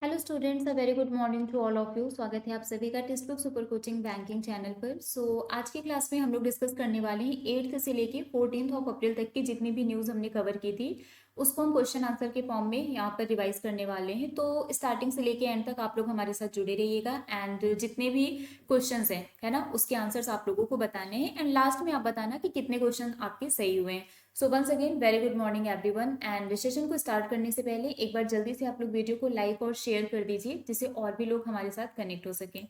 Hello students, a very good morning to all of you. स्वागत है आप सभी का text book super coaching banking channel पर। आज की क्लास में हम लोग डिस्कस करने वाले हैं 8th से लेके 14th ऑफ अप्रैल तक की जितनी भी न्यूज़ हमने कवर की थी उसको हम क्वेश्चन आंसर के फॉर्म में यहाँ पर रिवाइज करने वाले हैं। तो स्टार्टिंग से लेके एंड तक आप लोग हमारे साथ जुड़े रहिएगा एंड जितने भी क्वेश्चंस हैं है ना उसके आंसर्स आप लोगों को बताने हैं एंड लास्ट में आप बताना कि कितने क्वेश्चन आपके सही हुए हैं। So once again very good morning everyone and session को स्टार्ट करने से पहले एक बार जल्दी से आप लोग वीडियो को लाइक और शेयर कर दीजिए जिससे और भी लोग हमारे साथ कनेक्ट हो सकें।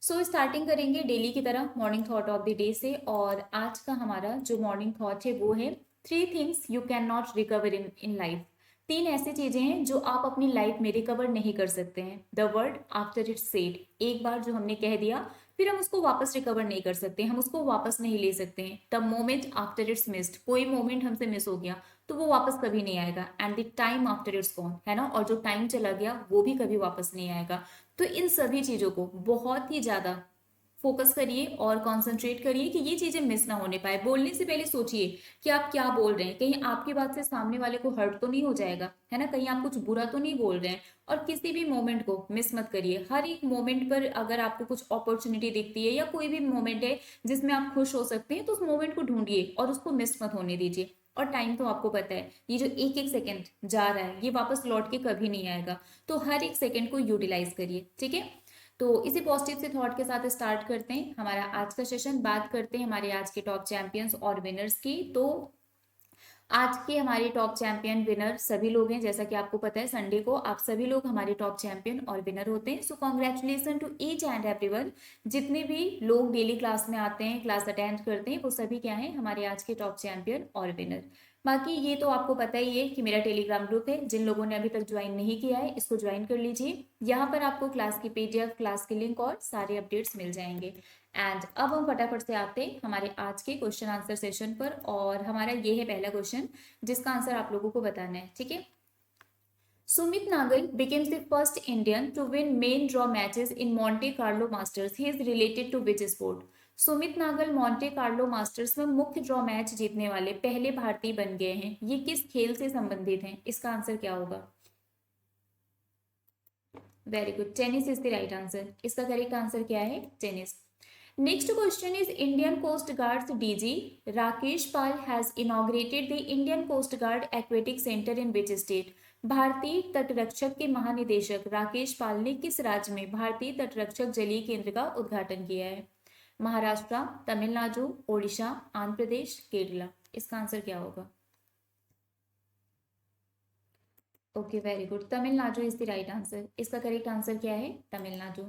स्टार्टिंग करेंगे डेली की तरह morning thought of the day से। और आज का हमारा जो मॉर्निंग थॉट है वो है 3 things you can not recover in life. 3 ऐसी चीजें हैं जो आप अपनी लाइफ में रिकवर नहीं कर सकते हैं। The word after it's said, एक बार जो हमने कह दिया फिर हम उसको वापस रिकवर नहीं कर सकते, हम उसको वापस नहीं ले सकते हैं। The moment after it's missed, कोई मोमेंट हमसे मिस हो गया तो वो वापस कभी नहीं आएगा। And the time after it's gone, है ना, और जो टाइम चला गया वो भी कभी वापस नहीं आएगा। तो इन सभी चीजों को बहुत ही ज्यादा फोकस करिए और कंसंट्रेट करिए कि ये चीजें मिस ना होने पाए। बोलने से पहले सोचिए कि आप क्या बोल रहे हैं, कहीं आपकी बात से सामने वाले को हर्ट तो नहीं हो जाएगा, है ना, कहीं आप कुछ बुरा तो नहीं बोल रहे हैं। और किसी भी मोमेंट को मिस मत करिए। हर एक मोमेंट पर अगर आपको कुछ अपॉर्चुनिटी दिखती है या कोई भी मोमेंट है जिसमें आप खुश हो सकते हैं तो उस मोमेंट को ढूंढिए और उसको मिस मत होने दीजिए। और टाइम तो आपको पता है, ये जो एक एक सेकंड जा रहा है ये वापस लौट के कभी नहीं आएगा। तो हर एक सेकंड को यूटिलाइज करिए, ठीक है। तो इसी पॉजिटिव से थॉट के साथ स्टार्ट करते हैं हमारा आज का सेशन। बात करते हैं हमारे आज के टॉप चैंपियंस और विनर्स की। तो आज के हमारे टॉप चैंपियन विनर सभी लोग हैं। जैसा कि आपको पता है संडे को आप सभी लोग हमारे टॉप चैंपियन और विनर होते हैं। So congratulation to each and everyone. जितने भी लोग डेली क्लास में आते हैं, क्लास अटेंड करते हैं, वो सभी क्या हैं, हमारे आज के टॉप चैंपियन और विनर। बाकी ये तो आपको पता ही है कि मेरा टेलीग्राम ग्रुप है। जिन लोगों ने अभी तक ज्वाइन नहीं किया है इसको ज्वाइन कर लीजिए। यहाँ पर आपको क्लास की पीडीएफ, क्लास की लिंक और सारे अपडेट्स मिल जाएंगे। एंड अब हम फटाफट से आते हैं हमारे आज के क्वेश्चन आंसर सेशन पर। और हमारा ये है पहला क्वेश्चन जिसका आंसर आप लोगों को बताना है, ठीक है। Sumit Nagal becomes the first Indian to win main draw matches in Monte Carlo Masters. He is related to which sport? Sumit Nagal Monte Carlo masters में मुख्य ड्रॉ मैच जीतने वाले पहले भारतीय बन गए हैं। ये किस खेल से संबंधित हैं? इसका आंसर क्या होगा? Very good, tennis is the right answer. इसका करेक्ट आंसर क्या है? Tennis. Next question is Indian Coast Guard's DG Rakesh Pal has inaugurated the Indian Coast Guard Aquatic Center in which state? भारतीय तटरक्षक के महानिदेशक राकेश पाल ने किस राज्य में भारतीय तटरक्षक जलीय केंद्र का उद्घाटन किया है? महाराष्ट्र, तमिलनाडु, ओडिशा, आंध्र प्रदेश, केरला। इसका आंसर क्या होगा? Okay very good, Tamil Nadu is the right answer. इसका करेक्ट आंसर क्या है? Tamil Nadu.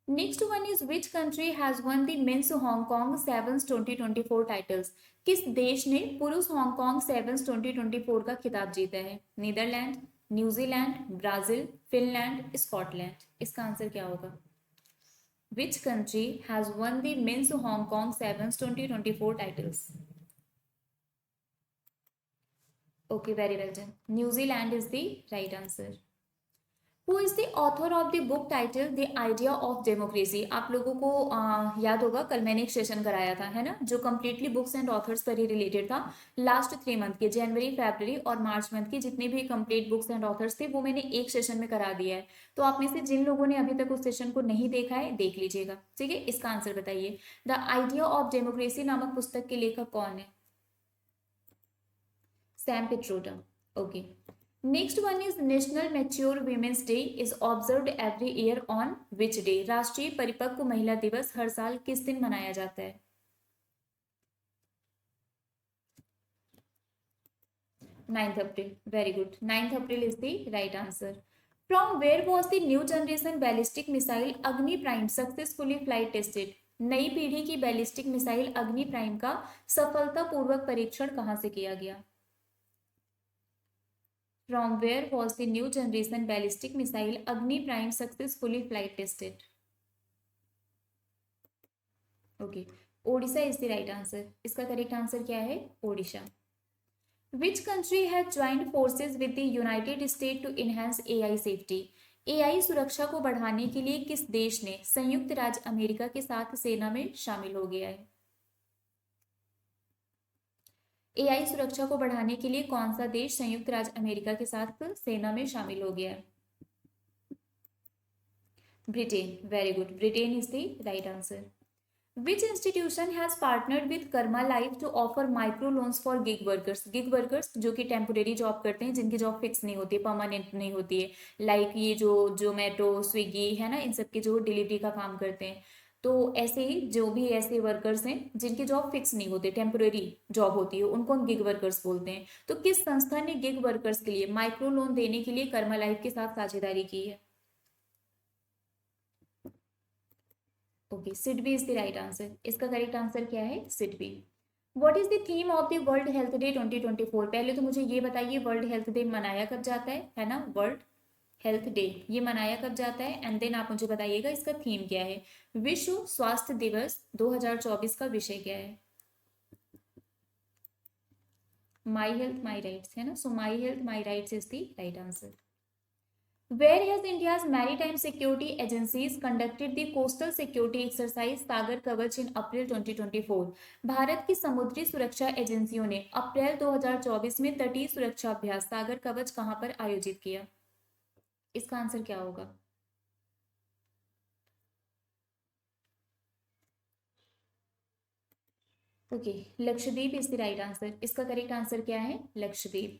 Next one is which country has won the men's Hong Kong sevens 2024 titles? किस देश ने पुरुष हांगकांग सेवंस 2024 का खिताब जीता है? Netherland, New Zealand, Brazil, Finland, Scotland. इसका आंसर क्या होगा? Which country has won the men's Hong Kong sevens 2024 titles? Okay very well done, New Zealand is the right answer. Who is the author of the book title the idea of democracy? आप लोगों को याद होगा कल मैंने एक सेशन कराया था, है ना, जो कम्प्लीटली बुक्स एंड ऑथर्स पर ही रिलेटेड था। लास्ट 3 मंथ के जनवरी, फरवरी और मार्च मंथ की जितने भी कंप्लीट बुक्स एंड ऑथर्स थे वो मैंने एक सेशन में करा दिया है। तो आप में से जिन लोगों ने अभी तक उस सेशन को नहीं देखा है देख लीजिएगा, ठीक है। इसका आंसर बताइए। द आइडिया ऑफ डेमोक्रेसी नामक पुस्तक के लेखक कौन है? Sam Pitroda. Okay. Next one is national mature women's day is observed every year on which day? राष्ट्रीय परिपक्व महिला दिवस हर साल किस दिन मनाया जाता है? 9th April. Very good, 9th April is the right answer. From where was the new generation ballistic missile Agni prime successfully flight tested? नई पीढ़ी की बैलिस्टिक मिसाइल अग्नि प्राइम का सफलतापूर्वक परीक्षण कहां से किया गया? From where was the new generation ballistic missile Agni Prime successfully flight tested? Okay, Odisha is the right answer. इसका correct answer क्या है? Odisha. Which country has joined forces with the United States to enhance AI safety? AI सुरक्षा को बढ़ाने के लिए किस देश ने संयुक्त राज्य अमेरिका के साथ सेना में शामिल हो गया है? एआई सुरक्षा को बढ़ाने के लिए कौन सा देश संयुक्त राज्य अमेरिका के साथ सेना में शामिल हो गया है? Britain, very good, Britain is the right answer. Which institution has partnered with Karma Life to offer micro loans for gig workers? Gig workers जो कि टेम्पोरेरी जॉब करते हैं, जिनकी जॉब फिक्स नहीं होती है, परमानेंट नहीं होती है, लाइक ये जो जोमेटो स्विगी है ना, इन सब के जो डिलीवरी का काम करते हैं। तो ऐसे ही जो भी ऐसे वर्कर्स हैं जिनकी जॉब फिक्स नहीं होती, टेम्पोरेरी जॉब होती है, उनको हम गिग वर्कर्स बोलते हैं। तो किस संस्था ने गिग वर्कर्स के लिए माइक्रो लोन देने के लिए कर्मा लाइफ के साथ साझेदारी की है? Okay, SIDBI is the right answer. इसका करेक्ट आंसर क्या है? SIDBI. What is the theme of the world health day 2024? पहले तो मुझे ये बताइए, वर्ल्ड हेल्थ डे मनाया कब जाता है ना? वर्ल्ड हेल्थ डे ये मनाया कब जाता है? एंड देन आप मुझे बताइएगा इसका थीम क्या है। विश्व स्वास्थ्य दिवस 2024 का विषय क्या है? माई हेल्थ माई राइट्स है ना, so my health my rights is the right answer. Where has India's maritime security agencies conducted the coastal security exercise सागर कवच in April 2024? भारत की समुद्री सुरक्षा एजेंसियों ने अप्रैल 2024 में तटीय सुरक्षा अभ्यास सागर कवच कहां पर आयोजित किया? इसका आंसर क्या होगा? Okay, Lakshadweep is the right answer. इसका करेक्ट आंसर क्या है? Lakshadweep.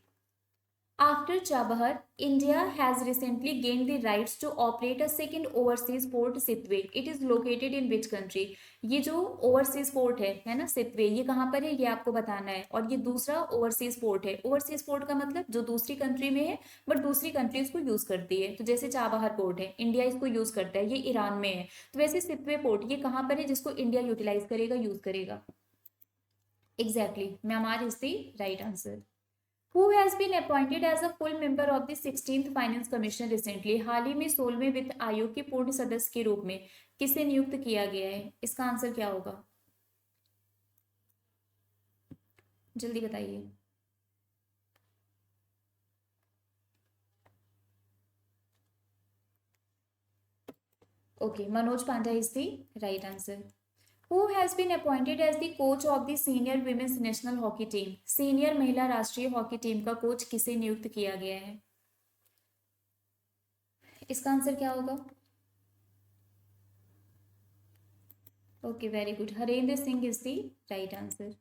After Chabahar, India has recently gained the rights to operate a second overseas port, Sitwe. It is located in which country? ये जो ओवरसीज पोर्ट है ना, Sittwe, ये कहाँ पर है ये आपको बताना है। और ये दूसरा ओवरसीज पोर्ट है। ओवरसीज पोर्ट का मतलब जो दूसरी कंट्री में है बट दूसरी कंट्री इसको यूज करती है। तो जैसे चाबहार पोर्ट है, इंडिया इसको यूज करता है, ये ईरान में है। तो वैसे सितवे पोर्ट ये कहाँ पर है जिसको इंडिया यूटिलाइज करेगा, यूज करेगा? Exactly, Myanmar is the right answer. Who has been appointed as a full member of the 16th Finance Commission recently? हाल ही में 16वें वित्त आयोग के पूर्ण सदस्य के रूप में किसे नियुक्त किया गया है? इसका आंसर क्या होगा? जल्दी बताइए। Okay, Manoj Panda is the right answer. Who has been appointed as the coach of the senior women's national hockey team? Senior महिला राष्ट्रीय हॉकी टीम का कोच किसे नियुक्त किया गया है? इसका आंसर क्या होगा? Okay, very good, Harendra Singh is the right answer.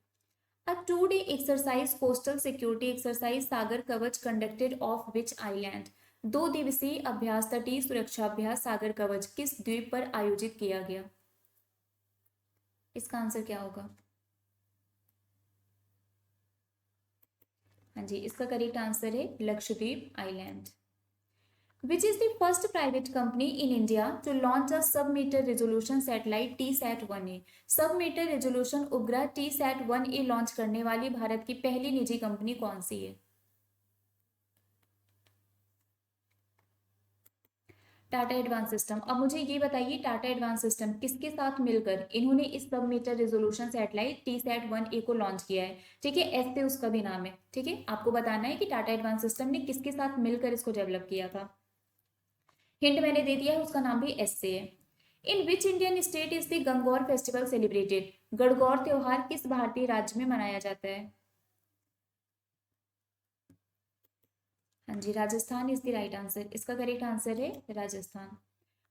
A 2-day exercise, coastal security exercise सागर कवच conducted off which island? 2 दिवसीय अभ्यास, तटीय सुरक्षा अभ्यास सागर कवच किस द्वीप पर आयोजित किया गया? इसका आंसर क्या होगा? हाँ जी, इसका करेक्ट आंसर है Lakshadweep island. Which is the first private company in India to launch a sub-meter resolution satellite TSAT-1A? Sub-meter resolution उपग्रह TSAT-1A लॉन्च करने वाली भारत की पहली निजी कंपनी कौन सी है? Tata advance system. अब मुझे ये बताइए, टाटा एडवांस सिस्टम किसके साथ मिलकर इन्होंने इस सब मीटर रेजोल्यूशन सैटेलाइट TSAT-1A को लॉन्च किया है? ठीक है, एस से उसका भी नाम है। ठीक है, आपको बताना है कि टाटा एडवांस सिस्टम ने किसके साथ मिलकर इसको डेवलप किया था। हिंट मैंने दे दिया है, उसका नाम भी एस से है। इन which Indian state is the Gangaur festival celebrated? Gangaur त्योहार किस भारतीय राज्य में मनाया जाता है? हाँ जी, Rajasthan is the right answer. इसका करेक्ट आंसर है राजस्थान।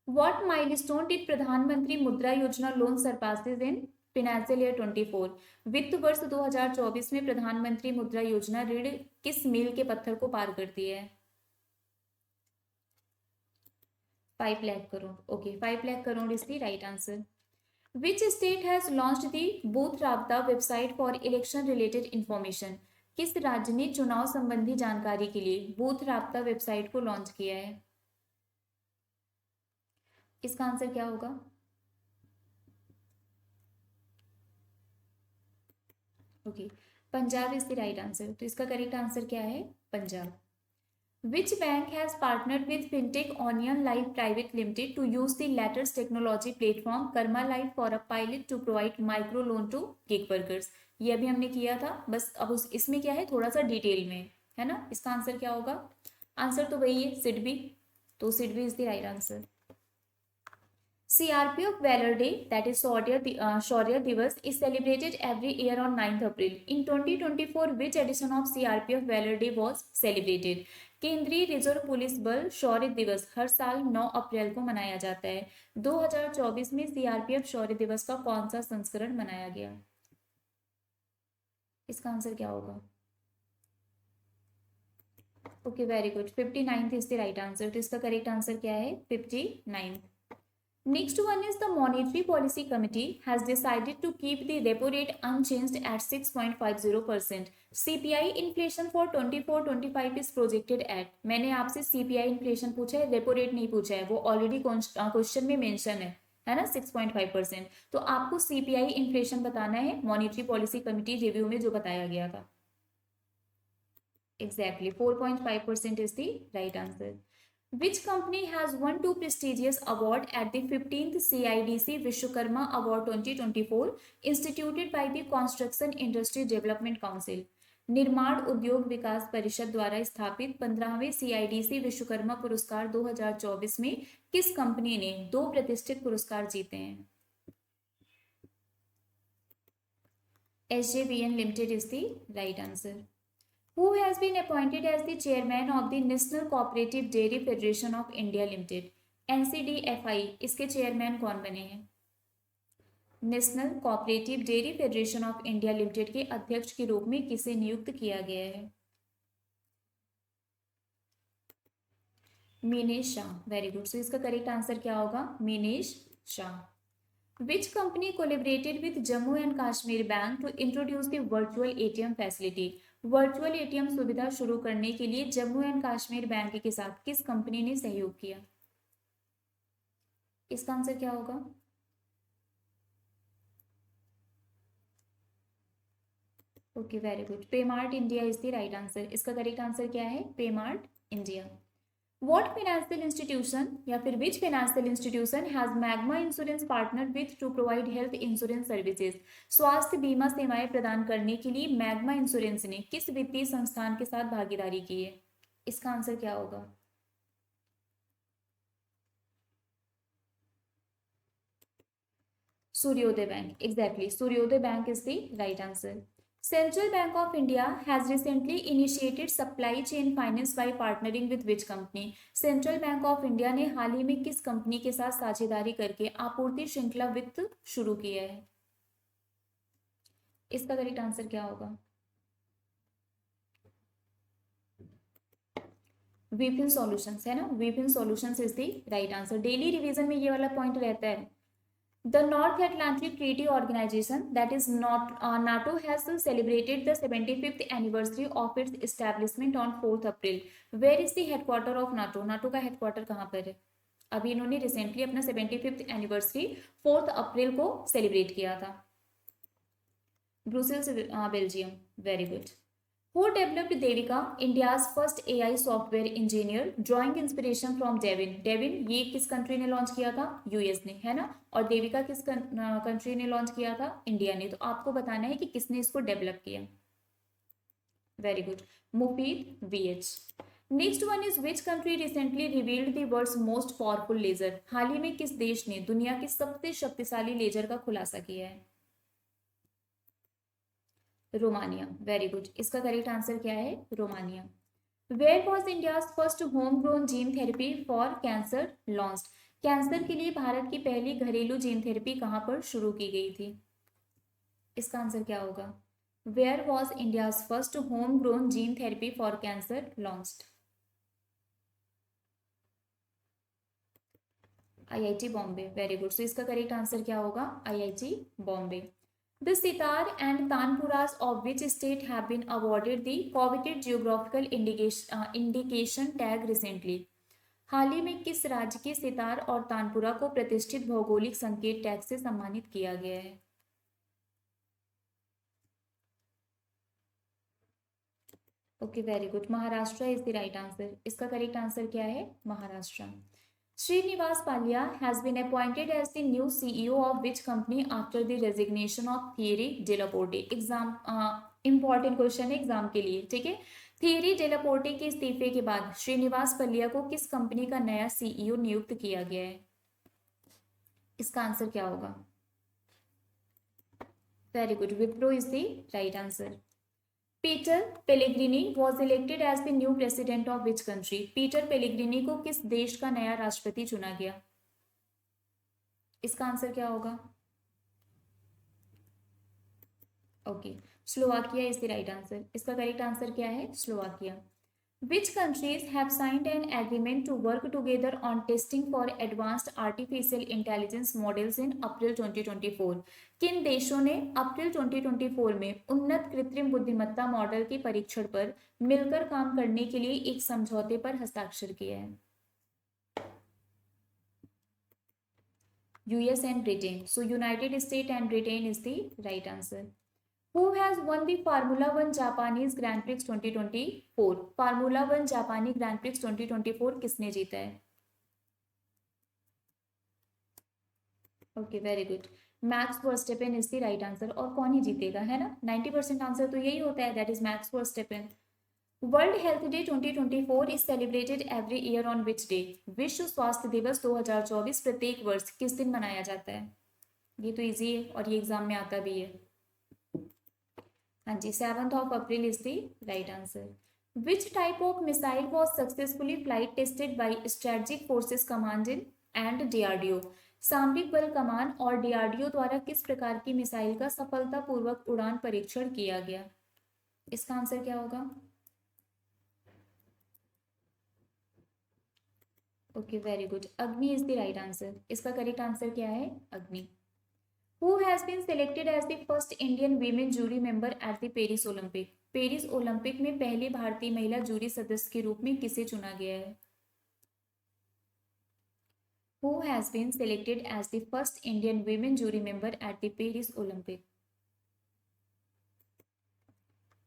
व्हाट माइलस्टोन डिड प्रधानमंत्री मुद्रा योजना loan surpasses in financial year 24? वित्त वर्ष 2024 में प्रधानमंत्री मुद्रा योजना ऋण किस मील के पत्थर को पार करती है? 5 lakh crore. Okay, 5 lakh crore is the right answer. Which state has launched the booth Rabta website for election related information? किस राज्य ने चुनाव संबंधी जानकारी के लिए बूथ राबता वेबसाइट को लॉन्च किया है? इसका आंसर क्या होगा? Okay, Punjab is the right answer. तो इसका करेक्ट आंसर क्या है? Punjab. Which bank has partnered with fintech Onion Life Private Limited to use the latest technology platform Karma Life for a pilot to provide micro loan to gig workers? ये अभी हमने किया था, बस अब इसमें क्या है, थोड़ा सा डिटेल में है ना। इसका आंसर क्या होगा? आंसर तो वही है, सिडबी। तो SIDBI is the right answer. CRPF Valor Day, that is Shaurya Divas, is celebrated every year on 9th April. In 2024, which edition of CRPF Valor Day was celebrated? केंद्रीय रिजर्व पुलिस बल शौर्य दिवस हर साल 9 अप्रैल को मनाया जाता है। 2024 में सीआरपीएफ शौर्य दिवस का कौन सा संस्करण मनाया गया? इसका आंसर क्या होगा? Okay, very good, 59th is the right answer. तो इसका करेक्ट आंसर क्या है? 59th. Next one is the Monetary Policy Committee has decided to keep the repo rate unchanged at 6.50%. CPI inflation for 24-25 is projected at. मैंने आपसे CPI inflation पूछा है, repo rate नहीं पूछा है, वो ऑलरेडी क्वेश्चन में मेंशन है ना, 6.5%। तो आपको CPI इन्फ्लेशन बताना है मॉनेटरी पॉलिसी कमिटी रिव्यू में जो बताया गया था। Exactly, 4.5% is the right answer. Which company has won 2 prestigious awards at the 15th CIDC Vishwakarma Award 2024 instituted by the Construction Industry Development Council? निर्माण उद्योग विकास परिषद द्वारा स्थापित 15वें CIDC विश्वकर्मा पुरस्कार 2024 में किस कंपनी ने 2 प्रतिष्ठित पुरस्कार जीते हैं? SJVN Limited is the right answer. Who has been appointed as the chairman of the National Cooperative Dairy Federation of India Limited? NCDFI, इसके चेयरमैन कौन बने हैं? National cooperative dairy federation of India limited के अध्यक्ष के रूप में किसे नियुक्त किया गया है? Meenesh Shah, very good. So इसका करेक्ट आंसर क्या होगा? Meenesh Shah. Which company collaborated with Jammu and Kashmir Bank to introduce the virtual ATM facility? Virtual ATM सुविधा शुरू करने के लिए जम्मू एंड कश्मीर बैंक के साथ किस कंपनी ने सहयोग किया? इसका आंसर क्या होगा? Okay, very good, Paymart India is the right answer. इसका करेक्ट आंसर क्या है? Paymart India. What financial institution या फिर which financial institution has Magma Insurance partnered with to provide health insurance services? स्वास्थ्य बीमा सेवाएं प्रदान करने के लिए मैग्मा इंश्योरेंस ने किस वित्तीय संस्थान के साथ भागीदारी की है? इसका आंसर क्या होगा? सूर्योदय बैंक, एग्जैक्टली, सूर्योदय bank is the right answer. Central Bank of India has recently initiated supply chain finance by partnering with which company? Central Bank of India ने हाल ही में किस कंपनी के साथ साझेदारी करके आपूर्ति श्रृंखला वित्त शुरू किया है? इसका करेक्ट आंसर क्या होगा? विपिन सॉल्यूशंस है ना, Vipin solutions is the right answer. Daily revision में ये वाला पॉइंट रहता है। The North Atlantic Treaty Organization, that is not NATO, has celebrated the 75th anniversary of its establishment on 4th April. Where is the headquarter of NATO? NATO का headquarter कहाँ पर है? अभी इन्होंने रिसेंटली अपना 75th एनिवर्सरी 4th अप्रैल को celebrate किया था। Brussels, Belgium, very good. Who developed Devika, India's first AI software engineer, drawing inspiration from Devin? Devin ये किस कंट्री ने लॉन्च किया था? यूएस ने, है ना। और देविका किस कंट्री ने लॉन्च किया था? इंडिया ने। तो आपको बताना है कि किसने इसको डेवलप किया। Very good, Mufeed VH. Next one is which country recently revealed the world's most powerful laser? हाल ही में किस देश ने दुनिया के सबसे शक्तिशाली लेजर का खुलासा किया है? Romania, very good. इसका करेक्ट आंसर क्या है? Romania. Where was India first home grown gene therapy for cancer launched? Cancer के लिए भारत की पहली घरेलू जीन थेरेपी कहां पर शुरू की गई थी? इसका आंसर क्या होगा? Where was India first home grown gene therapy for cancer launched? IIT Bombay, very good. So इसका करेक्ट आंसर क्या होगा? IIT Bombay. The Sitar and Tanpuras of which state have been awarded the coveted geographical indication tag recently? हाल ही में किस राज्य के सितार और तानपुरा को प्रतिष्ठित भौगोलिक संकेत टैग से सम्मानित किया गया है? Okay, very good, Maharashtra is the right answer. इसका करेक्ट आंसर क्या है? Maharashtra. Srinivas Pallia has been appointed as the new CEO of which company after the resignation of Thierry Delaporte? Exam important question है exam के लिए, ठीक है। Thierry Delaporte के इस्तीफे के बाद श्रीनिवास पल्लिया को किस कंपनी का नया CEO नियुक्त किया गया है? इसका आंसर क्या होगा? Very good, Wipro is the right answer. Peter Pellegrini was elected as the new president of which country? Peter Pellegrini को किस देश का नया राष्ट्रपति चुना गया? इसका आंसर क्या होगा? Okay, Slovakia is the right answer. इसका करेक्ट आंसर क्या है? Slovakia. Which countries have signed an agreement to work together on testing for advanced artificial intelligence models in April 2024? किन देशों ने अप्रैल 2024 में उन्नत कृत्रिम बुद्धिमत्ता मॉडल के परीक्षण पर मिलकर काम करने के लिए एक समझौते पर हस्ताक्षर किए हैं? US and Britain. So United state and Britain is the right answer. Who has won the Formula One Japanese Grand Prix 2024? Formula One जापानी Grand Prix 2024 किसने जीता है? Okay, very good, Max Verstappen is the right answer. और कौन ही जीतेगा, है ना? 90% answer तो यही होता है, that is Max Verstappen. World health day 2024 is celebrated every year on which day? विश्व स्वास्थ्य दिवस 2024 प्रत्येक वर्ष किस दिन मनाया जाता है? ये तो इजी है और ये एग्जाम में आता भी है। हाँ जी, 7th of April is the right answer. Which type of missile was successfully flight tested by Strategic Forces Command and DRDO? सामरिक बल कमान और DRDO द्वारा किस प्रकार की मिसाइल का सफलतापूर्वक उड़ान परीक्षण किया गया? इसका आंसर क्या होगा? ओके, वेरी गुड, अग्नि इज द राइट आंसर। इसका करेक्ट आंसर क्या है? अग्नि। Who has been selected as the first Indian women jury member at the Paris Olympic? Paris Olympic में पहली भारतीय महिला जूरी सदस्य के रूप में किसे चुना गया है? Who has been selected as the first Indian women jury member at the Paris Olympic?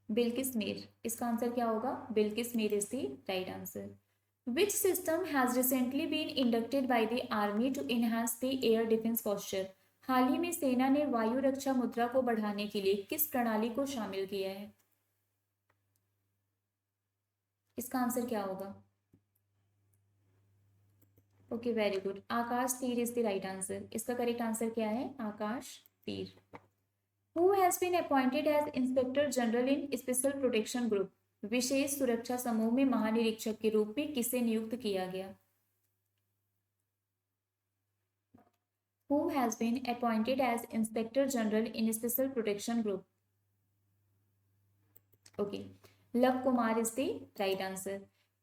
Bilkis Mir. इसका आंसर क्या होगा? Bilkis Mir is the right answer. Which system has recently been inducted by the army to enhance the air defense posture? हाल ही में सेना ने वायु रक्षा मुद्रा को बढ़ाने के लिए किस प्रणाली को शामिल किया है? इसका आंसर क्या होगा? Okay, very good, Akash Teer is the right answer. इसका करेक्ट आंसर क्या है? Akash Teer. Who has been appointed as inspector general in special protection group? विशेष सुरक्षा समूह में महानिरीक्षक के रूप में किसे नियुक्त किया गया? Who has been appointed as Inspector General in Special Protection Group? Okay, Lav Kumar is the right answer.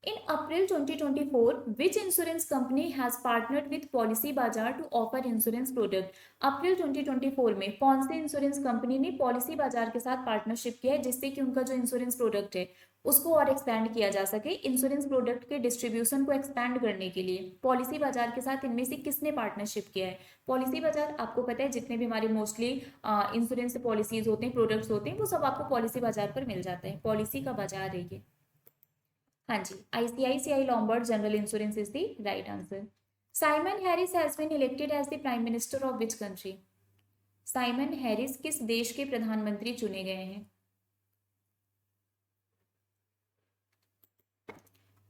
In April 2024, which insurance company has partnered with Policy Bazaar to offer insurance product? अप्रैल 2024 में कौन से insurance company ने policy बाजार के साथ partnership किया है जिससे कि उनका जो इंश्योरेंस प्रोडक्ट है उसको और एक्सपैंड किया जा सके? इंश्योरेंस प्रोडक्ट के डिस्ट्रीब्यूशन को एक्सपैंड करने के लिए पॉलिसी बाजार के साथ इनमें से किसने पार्टनरशिप किया है? पॉलिसी बाजार, आपको पता है जितने भी हमारे मोस्टली इंश्योरेंस पॉलिसीज होते हैं, प्रोडक्ट्स होते हैं, वो सब आपको पॉलिसी बाजार पर मिल जाता है। पॉलिसी का बाजार है ये। हाँ जी, ICICI Lombard general insurance is the right answer. Simon Harris has been elected as the prime minister of which country? Simon Harris किस देश के प्रधानमंत्री चुने गए हैं?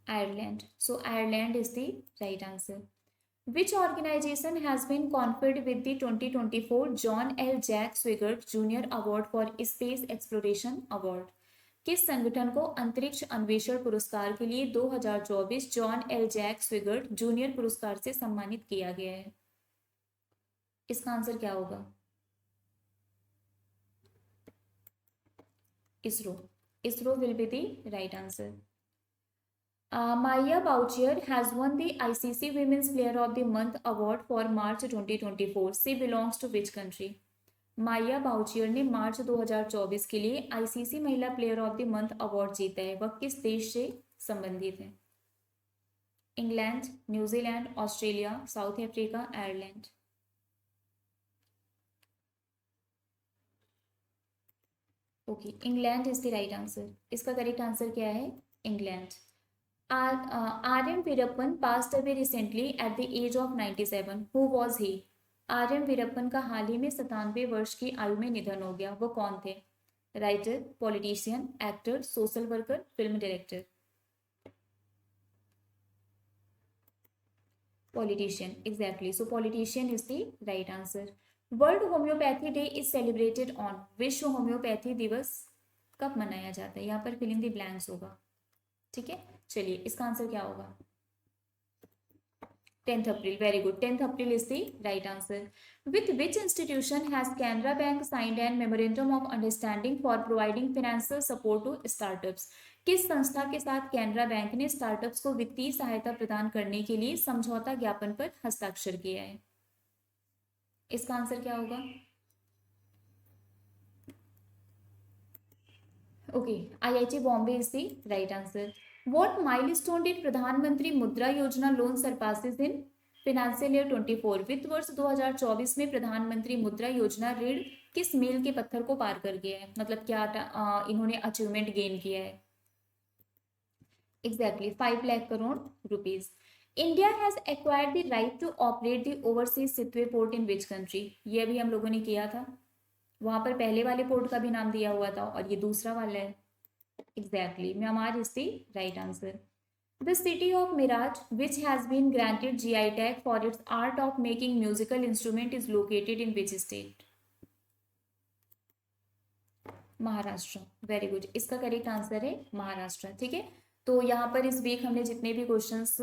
Ireland. So Ireland is the right answer. Which organization has been conferred with the 2024 John L. Jack Swigert Jr. Award for Space Exploration Award? किस संगठन को अंतरिक्ष अन्वेषण पुरस्कार के लिए 2024 जॉन एल जैक स्विगर्ट जूनियर पुरस्कार से सम्मानित किया गया है? इसका आंसर क्या होगा? ISRO. ISRO will be the right answer. Maya Bouchier has won the ICC Women's Player of the Month award for March 2024. She belongs to which country? Maya Bouchier ने मार्च 2024 के लिए आईसीसी महिला player of the month award जीता है। वह किस देश से संबंधित है? England, New Zealand, Australia, south Africa, Ireland. Okay, England is the right answer. इसका करेक्ट आंसर क्या है? England. R.M. Veerappan passed away recently at the age of 97. Who was he? R.M. Veerappan का हाल ही में 97 वर्ष की आयु में निधन हो गया। वो कौन थे? Writer, politician, actor, social worker, film director. Politician, exactly, so politician is the right answer. World homeopathy day is celebrated on, विश्व होम्योपैथी दिवस कब मनाया जाता है? यहाँ पर फिल इन द ब्लैंक्स होगा, ठीक है। चलिए इसका आंसर क्या होगा? 10th April, very good, 10th April is the right answer. With which institution has Canara Bank signed an memorandum of understanding for providing financial support to startups? किस संस्था के साथ कैनरा बैंक ने स्टार्टअप्स को वित्तीय सहायता प्रदान करने के लिए समझौता ज्ञापन पर हस्ताक्षर किया है? इसका आंसर क्या होगा? Okay, IIT Bombay is the right answer. What milestone did प्रधानमंत्री मुद्रा योजना loan surpasses in financial year 24? वित्त वर्ष 2024 में प्रधानमंत्री मुद्रा योजना ऋण किस मील के पत्थर को पार कर गया है? मतलब क्या इन्होंने अचीवमेंट गेन किया है? Exactly 5 lakh crore rupees. India has acquired the right to operate the overseas Sittwe port in which country? ये भी हम लोगों ने किया था, वहां पर पहले वाले पोर्ट का भी नाम दिया हुआ था और ये दूसरा वाला है। Exactly, Myanmar is the right answer. The city of Miraj which has been granted GI tag for its art of making musical instrument is located in which state? Maharashtra, very good, इसका करेक्ट आंसर है महाराष्ट्र, ठीक है। तो यहाँ पर इस week हमने जितने भी क्वेश्चंस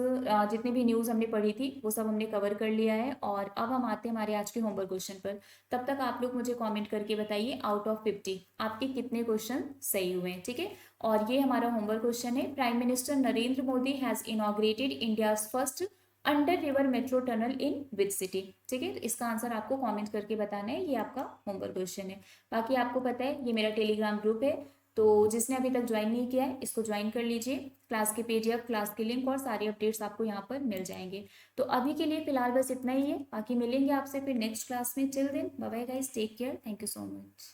जितनी भी न्यूज़ हमने पढ़ी थी वो सब हमने कवर कर लिया है। और अब हम आते हैं हमारे आज के होमवर्क क्वेश्चन पर। तब तक आप लोग मुझे कमेंट करके बताइए आउट ऑफ 50 आपके कितने क्वेश्चन सही हुए हैं, ठीक है। और ये हमारा होमवर्क क्वेश्चन है, prime minister Narendra Modi has inaugurated India first under river metro tunnel in which city? ठीक है, तो इसका आंसर आपको कमेंट करके बताना है, ये आपका होमवर्क क्वेश्चन है। बाकी आपको पता है ये मेरा टेलीग्राम ग्रुप है, तो जिसने अभी तक ज्वाइन नहीं किया है इसको ज्वाइन कर लीजिए। क्लास के पीडीएफ, क्लास के लिंक और सारे अपडेट्स आपको यहाँ पर मिल जाएंगे। तो अभी के लिए फिलहाल बस इतना ही है, बाकी मिलेंगे आपसे फिर नेक्स्ट क्लास में। Till then bye bye guys, take care, thank you so much.